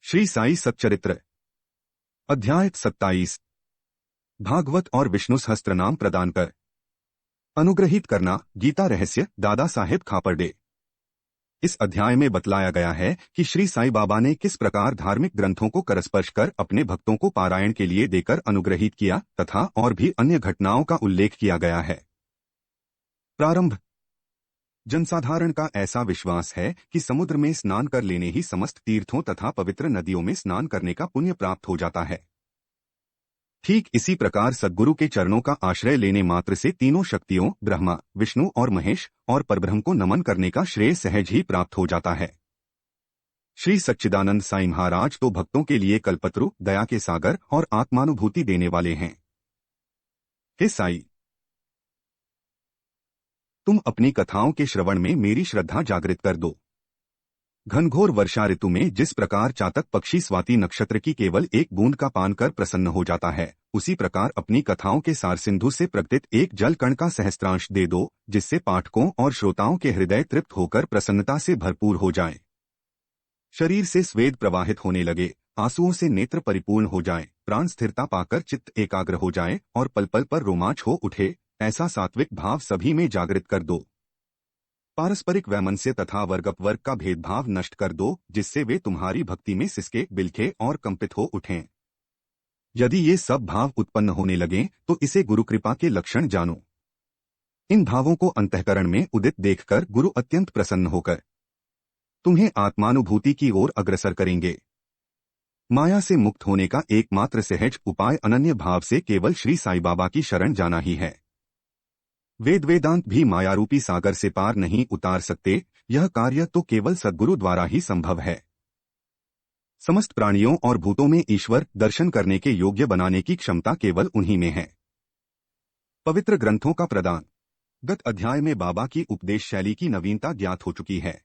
श्री साई सच्चरित्र अध्याय 27 भागवत और विष्णु सहस्त्र नाम प्रदान कर अनुग्रहित करना। गीता रहस्य दादा साहेब खापर्डे। इस अध्याय में बतलाया गया है कि श्री साई बाबा ने किस प्रकार धार्मिक ग्रंथों को करस्पर्श कर अपने भक्तों को पारायण के लिए देकर अनुग्रहित किया तथा और भी अन्य घटनाओं का उल्लेख किया गया है। प्रारंभ। जनसाधारण का ऐसा विश्वास है कि समुद्र में स्नान कर लेने ही समस्त तीर्थों तथा पवित्र नदियों में स्नान करने का पुण्य प्राप्त हो जाता है। ठीक इसी प्रकार सद्गुरु के चरणों का आश्रय लेने मात्र से तीनों शक्तियों ब्रह्मा, विष्णु और महेश और परब्रह्म को नमन करने का श्रेय सहज ही प्राप्त हो जाता है। श्री सच्चिदानंद साई महाराज तो भक्तों के लिए कल्पतरु, दया के सागर और आत्मानुभूति देने वाले हैं। हे साई, तुम अपनी कथाओं के श्रवण में मेरी श्रद्धा जागृत कर दो। घनघोर वर्षा ऋतु में जिस प्रकार चातक पक्षी स्वाति नक्षत्र की केवल एक बूंद का पान कर प्रसन्न हो जाता है, उसी प्रकार अपनी कथाओं के सार सिंधु से प्रकटित एक जल कण का सहस्त्रांश दे दो, जिससे पाठकों और श्रोताओं के हृदय तृप्त होकर प्रसन्नता से भरपूर हो जाएं। शरीर से स्वेद प्रवाहित होने लगे, आंसुओं से नेत्र परिपूर्ण हो जाएं, प्राण स्थिरता पाकर चित्त एकाग्र हो जाए और पल पल पर रोमांच हो उठे, ऐसा सात्विक भाव सभी में जागृत कर दो। पारस्परिक वैमनस्य तथा वर्गपवर्ग का भेदभाव नष्ट कर दो, जिससे वे तुम्हारी भक्ति में सिसके बिलखे और कंपित हो उठें। यदि ये सब भाव उत्पन्न होने लगें तो इसे गुरु कृपा के लक्षण जानो। इन भावों को अंतःकरण में उदित देखकर गुरु अत्यंत प्रसन्न होकर तुम्हें आत्मानुभूति की ओर अग्रसर करेंगे। माया से मुक्त होने का एकमात्र सहज उपाय अनन्य भाव से केवल श्री साई बाबा की शरण जाना ही है। वेद वेदांत भी मायारूपी सागर से पार नहीं उतार सकते, यह कार्य तो केवल सद्गुरु द्वारा ही संभव है। समस्त प्राणियों और भूतों में ईश्वर दर्शन करने के योग्य बनाने की क्षमता केवल उन्हीं में है। पवित्र ग्रंथों का प्रदान। गत अध्याय में बाबा की उपदेश शैली की नवीनता ज्ञात हो चुकी है।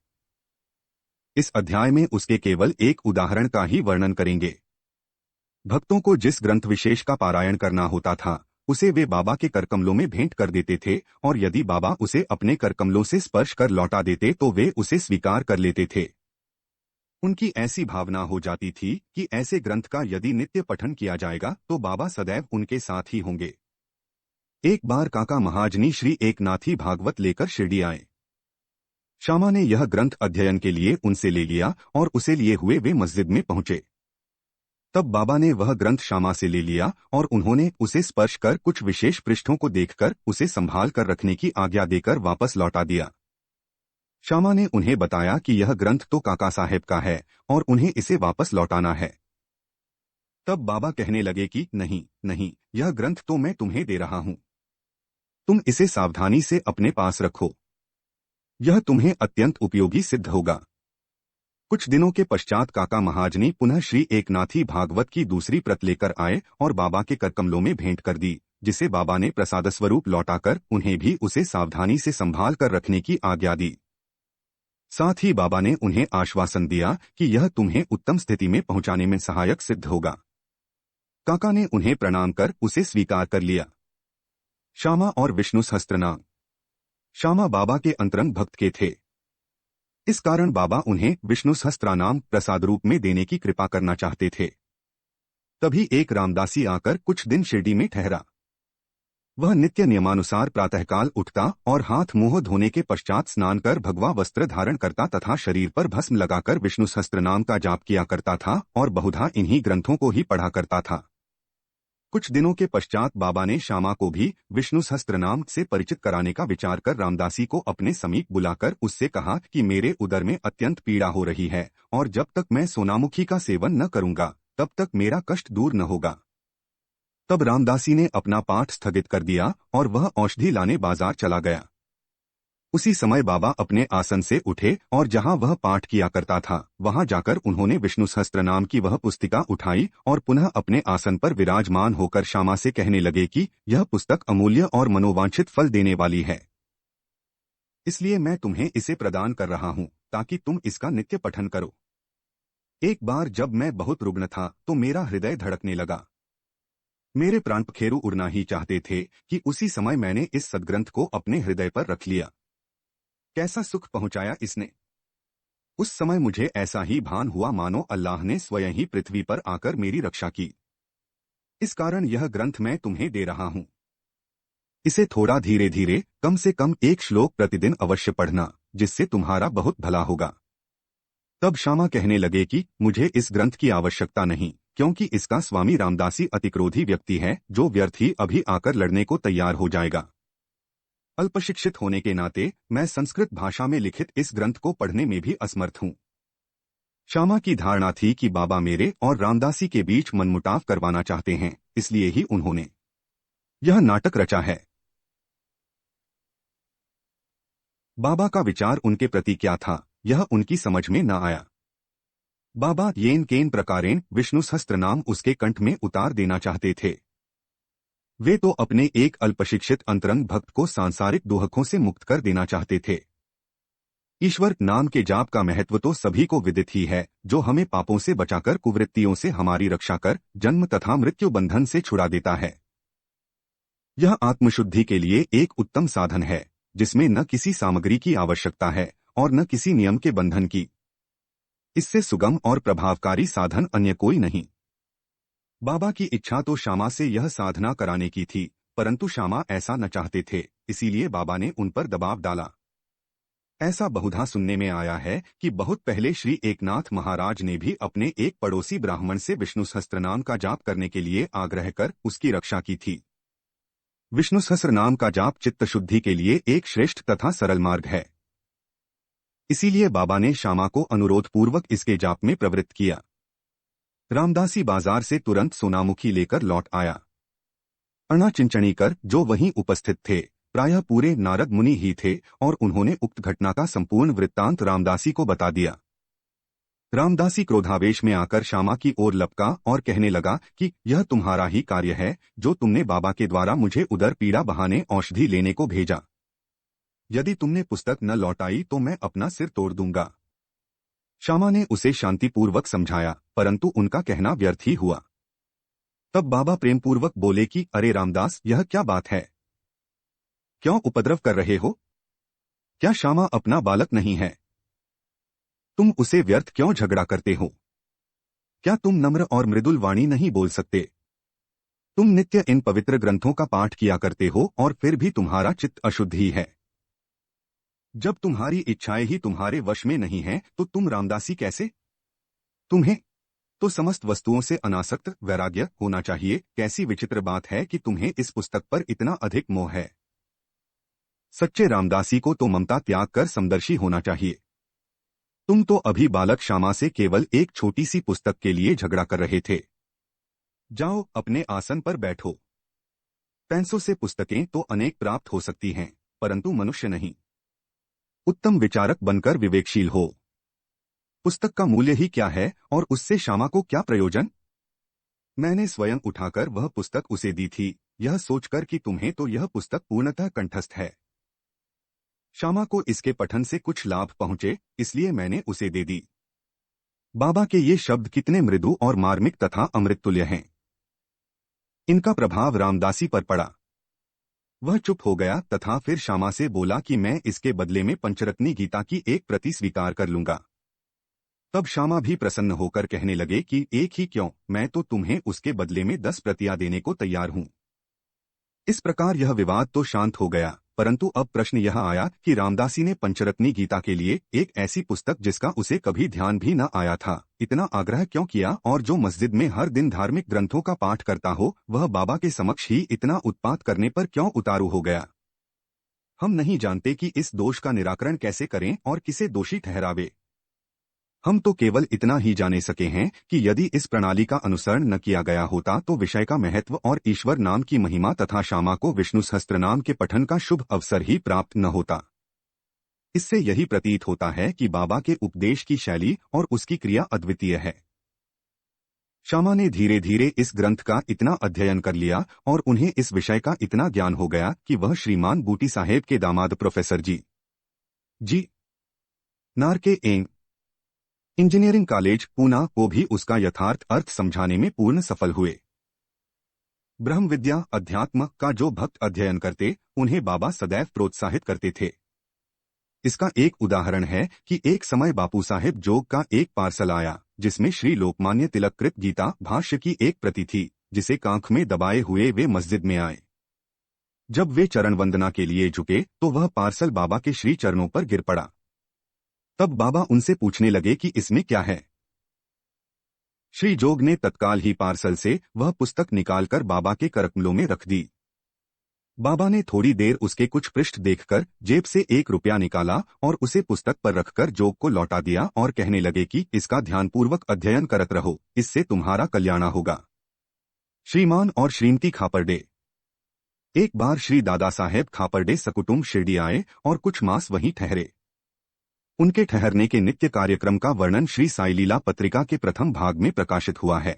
इस अध्याय में उसके केवल एक उदाहरण का ही वर्णन करेंगे। भक्तों को जिस ग्रंथ विशेष का पारायण करना होता था, उसे वे बाबा के करकमलों में भेंट कर देते थे, और यदि बाबा उसे अपने करकमलों से स्पर्श कर लौटा देते तो वे उसे स्वीकार कर लेते थे। उनकी ऐसी भावना हो जाती थी कि ऐसे ग्रंथ का यदि नित्य पठन किया जाएगा तो बाबा सदैव उनके साथ ही होंगे। एक बार काका महाजनी श्री एकनाथी भागवत लेकर शिरडी आए। श्यामा ने यह ग्रंथ अध्ययन के लिए उनसे ले लिया और उसे लिए हुए वे मस्जिद में पहुंचे। तब बाबा ने वह ग्रंथ श्यामा से ले लिया और उन्होंने उसे स्पर्श कर कुछ विशेष पृष्ठों को देखकर उसे संभाल कर रखने की आज्ञा देकर वापस लौटा दिया। श्यामा ने उन्हें बताया कि यह ग्रंथ तो काका साहेब का है और उन्हें इसे वापस लौटाना है। तब बाबा कहने लगे कि नहीं नहीं, यह ग्रंथ तो मैं तुम्हें दे रहा हूं, तुम इसे सावधानी से अपने पास रखो, यह तुम्हें अत्यंत उपयोगी सिद्ध होगा। कुछ दिनों के पश्चात काका महाजनी पुनः श्री एकनाथी भागवत की दूसरी प्रत लेकर आए और बाबा के करकमलों में भेंट कर दी, जिसे बाबा ने प्रसाद स्वरूप लौटाकर उन्हें भी उसे सावधानी से संभाल कर रखने की आज्ञा दी। साथ ही बाबा ने उन्हें आश्वासन दिया कि यह तुम्हें उत्तम स्थिति में पहुंचाने में सहायक सिद्ध होगा। काका ने उन्हें प्रणाम कर उसे स्वीकार कर लिया। श्यामा और विष्णु सहस्त्रनाम। श्यामा बाबा के अंतरंग भक्त के थे, इस कारण बाबा उन्हें विष्णु सहस्त्रनाम प्रसाद रूप में देने की कृपा करना चाहते थे। तभी एक रामदासी आकर कुछ दिन शिरडी में ठहरा। वह नित्य नियमानुसार प्रातःकाल उठता और हाथ मुंह धोने के पश्चात स्नान कर भगवा वस्त्र धारण करता तथा शरीर पर भस्म लगाकर विष्णु सहस्त्रनाम का जाप किया करता था और बहुधा इन्हीं ग्रंथों को ही पढ़ा करता था। कुछ दिनों के पश्चात बाबा ने श्यामा को भी विष्णु सहस्त्रनाम से परिचित कराने का विचार कर रामदासी को अपने समीप बुलाकर उससे कहा कि मेरे उदर में अत्यंत पीड़ा हो रही है और जब तक मैं सोनामुखी का सेवन न करूंगा तब तक मेरा कष्ट दूर न होगा। तब रामदासी ने अपना पाठ स्थगित कर दिया और वह औषधि लाने बाजार चला गया। उसी समय बाबा अपने आसन से उठे और जहां वह पाठ किया करता था वहां जाकर उन्होंने विष्णु सहस्त्रनाम की वह पुस्तिका उठाई और पुनः अपने आसन पर विराजमान होकर श्यामा से कहने लगे कि यह पुस्तक अमूल्य और मनोवांछित फल देने वाली है, इसलिए मैं तुम्हें इसे प्रदान कर रहा हूं ताकि तुम इसका नित्य पठन करो। एक बार जब मैं बहुत रुग्ण था तो मेरा हृदय धड़कने लगा, मेरे प्राण पखेरु उड़ना ही चाहते थे कि उसी समय मैंने इस सद्ग्रंथ को अपने हृदय पर रख लिया। कैसा सुख पहुंचाया इसने। उस समय मुझे ऐसा ही भान हुआ मानो अल्लाह ने स्वयं ही पृथ्वी पर आकर मेरी रक्षा की। इस कारण यह ग्रंथ मैं तुम्हें दे रहा हूं। इसे थोड़ा धीरे धीरे, कम से कम एक श्लोक प्रतिदिन अवश्य पढ़ना, जिससे तुम्हारा बहुत भला होगा। तब श्यामा कहने लगे कि मुझे इस ग्रंथ की आवश्यकता नहीं, क्योंकि इसका स्वामी रामदासी अतिक्रोधी व्यक्ति है, जो व्यर्थ ही अभी आकर लड़ने को तैयार हो जाएगा। अल्पशिक्षित होने के नाते मैं संस्कृत भाषा में लिखित इस ग्रंथ को पढ़ने में भी असमर्थ हूं। श्यामा की धारणा थी कि बाबा मेरे और रामदासी के बीच मनमुटाव करवाना चाहते हैं, इसलिए ही उन्होंने यह नाटक रचा है। बाबा का विचार उनके प्रति क्या था, यह उनकी समझ में न आया। बाबा येन केन प्रकारेण विष्णु सहस्त्र नाम उसके कंठ में उतार देना चाहते थे। वे तो अपने एक अल्पशिक्षित अंतरंग भक्त को सांसारिक दुहकों से मुक्त कर देना चाहते थे। ईश्वर नाम के जाप का महत्व तो सभी को विदित ही है, जो हमें पापों से बचाकर कुवृत्तियों से हमारी रक्षा कर जन्म तथा मृत्यु बंधन से छुड़ा देता है। यह आत्मशुद्धि के लिए एक उत्तम साधन है, जिसमें न किसी सामग्री की आवश्यकता है और न किसी नियम के बंधन की। इससे सुगम और प्रभावकारी साधन अन्य कोई नहीं। बाबा की इच्छा तो श्यामा से यह साधना कराने की थी, परंतु श्यामा ऐसा न चाहते थे, इसीलिए बाबा ने उन पर दबाव डाला। ऐसा बहुधा सुनने में आया है कि बहुत पहले श्री एकनाथ महाराज ने भी अपने एक पड़ोसी ब्राह्मण से विष्णु सहस्त्र नाम का जाप करने के लिए आग्रह कर उसकी रक्षा की थी। विष्णु सहस्त्र नाम का जाप चित्त शुद्धि के लिए एक श्रेष्ठ तथा सरल मार्ग है। इसीलिए बाबा ने श्यामा को अनुरोधपूर्वक इसके जाप में प्रवृत्त किया। रामदासी बाजार से तुरंत सोनामुखी लेकर लौट आया। अणा चिंचणीकर, जो वहीं उपस्थित थे, प्रायः पूरे नारद मुनि ही थे, और उन्होंने उक्त घटना का संपूर्ण वृत्तांत रामदासी को बता दिया। रामदासी क्रोधावेश में आकर श्यामा की ओर लपका और कहने लगा कि यह तुम्हारा ही कार्य है, जो तुमने बाबा के द्वारा मुझे उदर पीड़ा बहाने औषधि लेने को भेजा। यदि तुमने पुस्तक न लौटाई तो मैं अपना सिर तोड़ दूंगा। श्यामा ने उसे शांतिपूर्वक समझाया, परंतु उनका कहना व्यर्थ ही हुआ। तब बाबा प्रेमपूर्वक बोले कि अरे रामदास, यह क्या बात है? क्यों उपद्रव कर रहे हो? क्या श्यामा अपना बालक नहीं है? तुम उसे व्यर्थ क्यों झगड़ा करते हो? क्या तुम नम्र और मृदुल वाणी नहीं बोल सकते? तुम नित्य इन पवित्र ग्रंथों का पाठ किया करते हो और फिर भी तुम्हारा चित्त अशुद्ध ही है। जब तुम्हारी इच्छाएं ही तुम्हारे वश में नहीं हैं, तो तुम रामदासी कैसे? तुम्हें तो समस्त वस्तुओं से अनासक्त वैराग्य होना चाहिए। कैसी विचित्र बात है कि तुम्हें इस पुस्तक पर इतना अधिक मोह है। सच्चे रामदासी को तो ममता त्याग कर समदर्शी होना चाहिए। तुम तो अभी बालक श्यामा से केवल एक छोटी सी पुस्तक के लिए झगड़ा कर रहे थे। जाओ अपने आसन पर बैठो। पैसों से पुस्तकें तो अनेक प्राप्त हो सकती हैं, परंतु मनुष्य नहीं। उत्तम विचारक बनकर विवेकशील हो। पुस्तक का मूल्य ही क्या है और उससे श्यामा को क्या प्रयोजन? मैंने स्वयं उठाकर वह पुस्तक उसे दी थी, यह सोचकर कि तुम्हें तो यह पुस्तक पूर्णतः कंठस्थ है। श्यामा को इसके पठन से कुछ लाभ पहुंचे, इसलिए मैंने उसे दे दी। बाबा के ये शब्द कितने मृदु और मार्मिक तथा अमृततुल्य हैं। इनका प्रभाव रामदासी पर पड़ा। वह चुप हो गया तथा फिर श्यामा से बोला कि मैं इसके बदले में पंचरत्नी गीता की एक प्रति स्वीकार कर लूंगा। तब श्यामा भी प्रसन्न होकर कहने लगे कि एक ही क्यों, मैं तो तुम्हें उसके बदले में 10 प्रतियां देने को तैयार हूं। इस प्रकार यह विवाद तो शांत हो गया, परंतु अब प्रश्न यह आया कि रामदासी ने पंचरत्नी गीता के लिए, एक ऐसी पुस्तक जिसका उसे कभी ध्यान भी न आया था, इतना आग्रह क्यों किया, और जो मस्जिद में हर दिन धार्मिक ग्रंथों का पाठ करता हो, वह बाबा के समक्ष ही इतना उत्पात करने पर क्यों उतारू हो गया? हम नहीं जानते कि इस दोष का निराकरण कैसे करें और किसे दोषी ठहरावे। हम तो केवल इतना ही जाने सके हैं कि यदि इस प्रणाली का अनुसरण न किया गया होता तो विषय का महत्व और ईश्वर नाम की महिमा तथा श्यामा को विष्णु सहस्त्र नाम के पठन का शुभ अवसर ही प्राप्त न होता। इससे यही प्रतीत होता है कि बाबा के उपदेश की शैली और उसकी क्रिया अद्वितीय है। श्यामा ने धीरे धीरे इस ग्रंथ का इतना अध्ययन कर लिया और उन्हें इस विषय का इतना ज्ञान हो गया कि वह श्रीमान बूटी साहेब के दामाद प्रोफेसर जी नार के इंजीनियरिंग कॉलेज पूना को भी उसका यथार्थ अर्थ समझाने में पूर्ण सफल हुए। ब्रह्म विद्या अध्यात्म का जो भक्त अध्ययन करते, उन्हें बाबा सदैव प्रोत्साहित करते थे। इसका एक उदाहरण है कि एक समय बापू साहेब जोग का एक पार्सल आया जिसमें श्री लोकमान्य तिलक कृत गीता भाष्य की एक प्रति थी, जिसे कांख में दबाए हुए वे मस्जिद में आए। जब वे चरण वंदना के लिए झुके तो वह पार्सल बाबा के श्री चरणों पर गिर पड़ा। तब बाबा उनसे पूछने लगे कि इसमें क्या है। श्री जोग ने तत्काल ही पार्सल से वह पुस्तक निकालकर बाबा के करकमलों में रख दी। बाबा ने थोड़ी देर उसके कुछ पृष्ठ देखकर जेब से 1 रुपया निकाला और उसे पुस्तक पर रखकर जोग को लौटा दिया और कहने लगे कि इसका ध्यानपूर्वक अध्ययन करत रहो, इससे तुम्हारा कल्याण होगा। श्रीमान और श्रीमती खापरडे। एक बार श्री दादा साहेब खापरडे सकुटुंब शिरडी आए और कुछ मास वहीं ठहरे। उनके ठहरने के नित्य कार्यक्रम का वर्णन श्री साईलीला पत्रिका के प्रथम भाग में प्रकाशित हुआ है।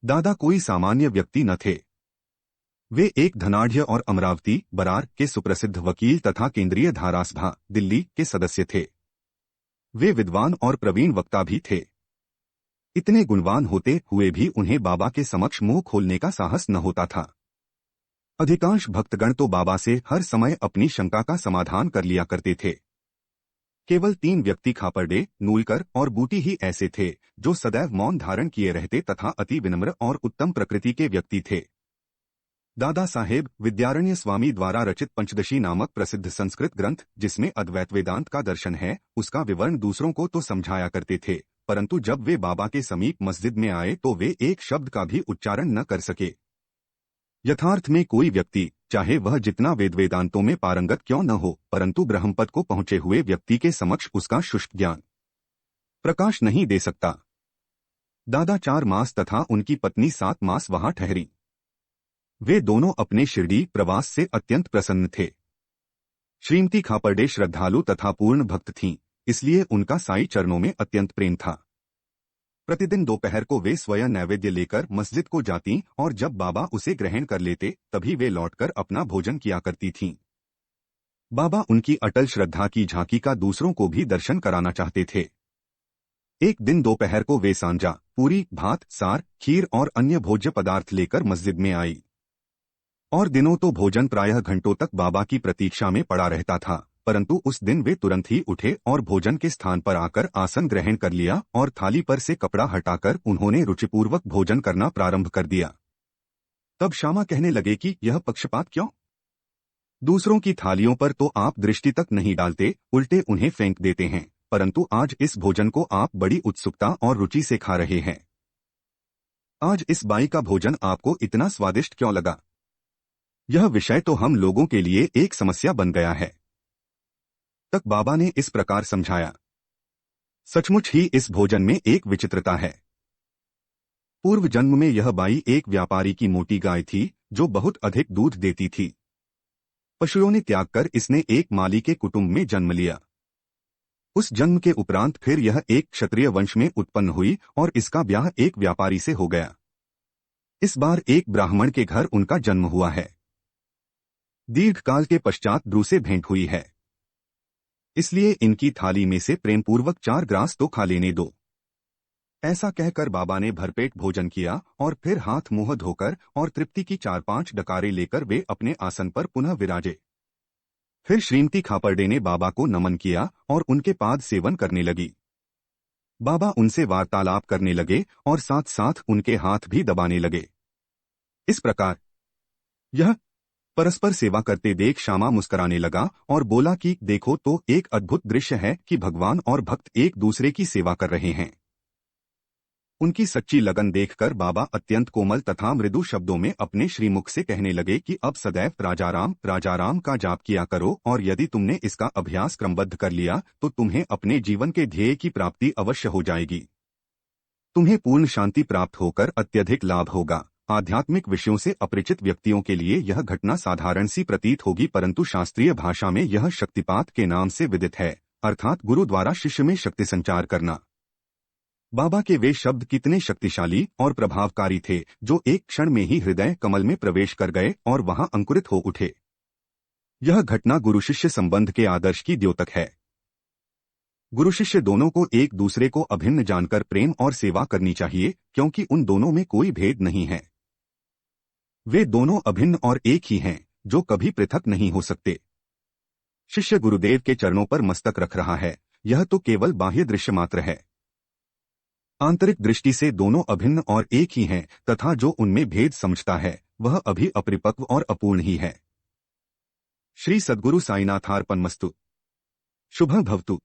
दादा कोई सामान्य व्यक्ति न थे। वे एक धनाढ़ और अमरावती बरार के सुप्रसिद्ध वकील तथा केंद्रीय धारासभा दिल्ली के सदस्य थे। वे विद्वान और प्रवीण वक्ता भी थे। इतने गुणवान होते हुए भी उन्हें बाबा के समक्ष मुंह खोलने का साहस न होता था। अधिकांश भक्तगण तो बाबा से हर समय अपनी शंका का समाधान कर लिया करते थे। केवल 3 व्यक्ति खापरडे, नूलकर और बूटी ही ऐसे थे जो सदैव मौन धारण किए रहते तथा अति विनम्र और उत्तम प्रकृति के व्यक्ति थे। दादा साहेब विद्यारण्य स्वामी द्वारा रचित पंचदशी नामक प्रसिद्ध संस्कृत ग्रंथ जिसमें अद्वैत वेदांत का दर्शन है, उसका विवरण दूसरों को तो समझाया करते थे, परंतु जब वे बाबा के समीप मस्जिद में आए तो वे एक शब्द का भी उच्चारण न कर सके। यथार्थ में कोई व्यक्ति, चाहे वह जितना वेदांतों में पारंगत क्यों न हो, परंतु ब्रह्मपद को पहुंचे हुए व्यक्ति के समक्ष उसका शुष्क ज्ञान प्रकाश नहीं दे सकता। दादा 4 मास तथा उनकी पत्नी 7 मास वहां ठहरी। वे दोनों अपने शिरडी प्रवास से अत्यंत प्रसन्न थे। श्रीमती खापरडे श्रद्धालु तथा पूर्ण भक्त थीं, इसलिए उनका साईं चरणों में अत्यंत प्रेम था। प्रतिदिन दोपहर को वे स्वयं नैवेद्य लेकर मस्जिद को जाती और जब बाबा उसे ग्रहण कर लेते तभी वे लौटकर अपना भोजन किया करती थीं। बाबा उनकी अटल श्रद्धा की झांकी का दूसरों को भी दर्शन कराना चाहते थे। एक दिन दोपहर को वे सांजा, पूरी, भात, सार, खीर और अन्य भोज्य पदार्थ लेकर मस्जिद में आई। और दिनों तो भोजन प्रायः घंटों तक बाबा की प्रतीक्षा में पड़ा रहता था, परंतु उस दिन वे तुरंत ही उठे और भोजन के स्थान पर आकर आसन ग्रहण कर लिया और थाली पर से कपड़ा हटाकर उन्होंने रुचिपूर्वक भोजन करना प्रारंभ कर दिया। तब श्यामा कहने लगे कि यह पक्षपात क्यों? दूसरों की थालियों पर तो आप दृष्टि तक नहीं डालते, उल्टे उन्हें फेंक देते हैं, परंतु आज इस भोजन को आप बड़ी उत्सुकता और रुचि से खा रहे हैं। आज इस बाई का भोजन आपको इतना स्वादिष्ट क्यों लगा? यह विषय तो हम लोगों के लिए एक समस्या बन गया है। तक बाबा ने इस प्रकार समझाया। सचमुच ही इस भोजन में एक विचित्रता है। पूर्व जन्म में यह बाई एक व्यापारी की मोटी गाय थी जो बहुत अधिक दूध देती थी। पशुओं ने त्याग कर इसने एक माली के कुटुंब में जन्म लिया। उस जन्म के उपरांत फिर यह एक क्षत्रिय वंश में उत्पन्न हुई और इसका ब्याह एक व्यापारी से हो गया। इस बार एक ब्राह्मण के घर उनका जन्म हुआ है। दीर्घकाल के पश्चात ध्रुव से भेंट हुई है, इसलिए इनकी थाली में से प्रेमपूर्वक 4 ग्रास तो खा लेने दो। ऐसा कहकर बाबा ने भरपेट भोजन किया और फिर हाथ मुंह धोकर और तृप्ति की 4-5 डकारे लेकर वे अपने आसन पर पुनः विराजे। फिर श्रीमती खापरडे ने बाबा को नमन किया और उनके पाद सेवन करने लगी। बाबा उनसे वार्तालाप करने लगे और साथ साथ उनके हाथ भी दबाने लगे। इस प्रकार यह परस्पर सेवा करते देख श्यामा मुस्कुराने लगा और बोला कि देखो तो एक अद्भुत दृश्य है कि भगवान और भक्त एक दूसरे की सेवा कर रहे हैं। उनकी सच्ची लगन देखकर बाबा अत्यंत कोमल तथा मृदु शब्दों में अपने श्रीमुख से कहने लगे कि अब सदैव राजाराम का जाप किया करो और यदि तुमने इसका अभ्यास क्रमबद्ध कर लिया तो तुम्हें अपने जीवन के ध्येय की प्राप्ति अवश्य हो जाएगी। तुम्हें पूर्ण शांति प्राप्त होकर अत्यधिक लाभ होगा। आध्यात्मिक विषयों से अपरिचित व्यक्तियों के लिए यह घटना साधारण सी प्रतीत होगी, परंतु शास्त्रीय भाषा में यह शक्तिपात के नाम से विदित है, अर्थात गुरु द्वारा शिष्य में शक्ति संचार करना। बाबा के वे शब्द कितने शक्तिशाली और प्रभावकारी थे जो एक क्षण में ही हृदय कमल में प्रवेश कर गए और वहां अंकुरित हो उठे। यह घटना गुरु शिष्य संबंध के आदर्श की द्योतक है। गुरु शिष्य दोनों को एक दूसरे को अभिन्न जानकर प्रेम और सेवा करनी चाहिए, क्योंकि उन दोनों में कोई भेद नहीं है। वे दोनों अभिन्न और एक ही हैं जो कभी पृथक नहीं हो सकते। शिष्य गुरुदेव के चरणों पर मस्तक रख रहा है, यह तो केवल बाह्य दृश्य मात्र है। आंतरिक दृष्टि से दोनों अभिन्न और एक ही हैं, तथा जो उनमें भेद समझता है वह अभी अपरिपक्व और अपूर्ण ही है। श्री सद्गुरु साईनाथार्पणमस्तु। शुभं भवतु।